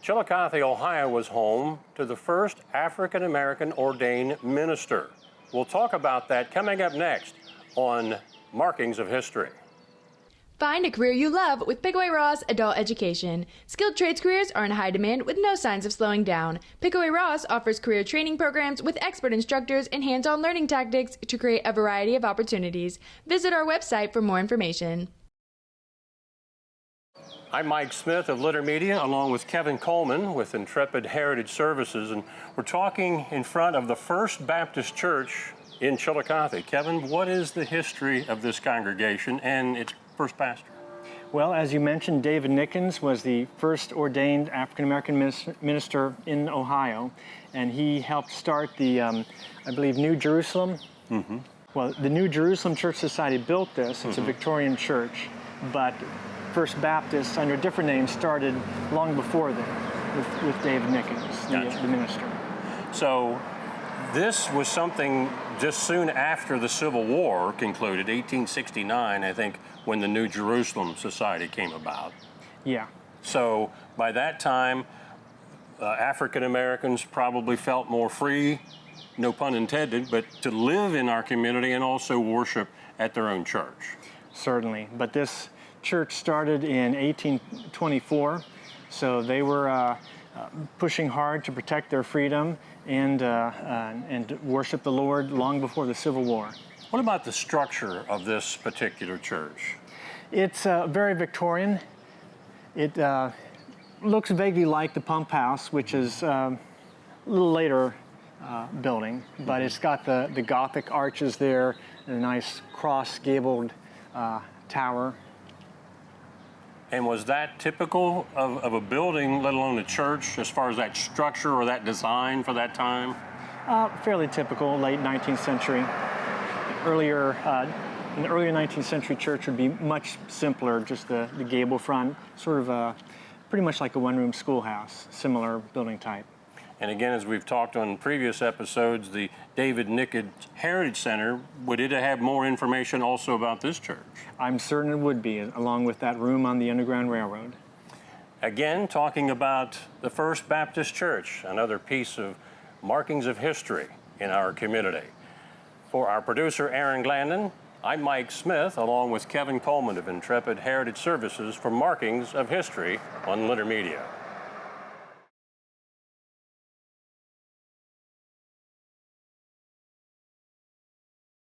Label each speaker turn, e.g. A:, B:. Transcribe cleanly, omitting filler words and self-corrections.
A: Chillicothe, Ohio was home to the first African-American ordained minister. We'll talk about that coming up next on Markings of History.
B: Find a career you love with Pickaway Ross Adult Education. Skilled trades careers are in high demand with no signs of slowing down. Pickaway Ross offers career training programs with expert instructors and hands-on learning tactics to create a variety of opportunities. Visit our website for more information.
A: I'm Mike Smith of Litter Media, along with Kevin Coleman with Intrepid Heritage Services, and we're talking in front of the First Baptist Church in Chillicothe. Kevin, what is the history of this congregation and its first pastor?
C: Well, as you mentioned, David Nickens was the first ordained African-American minister in Ohio, and he helped start the, I believe, New Jerusalem. Well, the New Jerusalem Church Society built this. It's a Victorian church, but First Baptist, under a different name, started long before that with David Nickens, the minister.
A: So this was something just soon after the Civil War concluded, 1869, I think, when the New Jerusalem Society came about.
C: Yeah.
A: So by that time, African Americans probably felt more free, no pun intended, but to live in our community and also worship at their own church.
C: Certainly, but this church started in 1824, so they were pushing hard to protect their freedom and worship the Lord long before the Civil War.
A: What about the structure of this particular church?
C: It's very Victorian. It looks vaguely like the pump house, which is a little later building, but it's got the Gothic arches there and a nice cross-gabled tower.
A: And was that typical of a building, let alone a church, as far as that structure or that design for that time?
C: Fairly typical, late 19th century. An earlier 19th century church would be much simpler, just the gable front, sort of pretty much like a one-room schoolhouse, similar building type.
A: And again, as we've talked on previous episodes, the David Nickens Heritage Center, would it have more information also about this church?
C: I'm certain it would be, along with that room on the Underground Railroad.
A: Again, talking about the First Baptist Church, another piece of markings of history in our community. For our producer, Aaron Glandon, I'm Mike Smith, along with Kevin Coleman of Intrepid Heritage Services for Markings of History on Litter Media.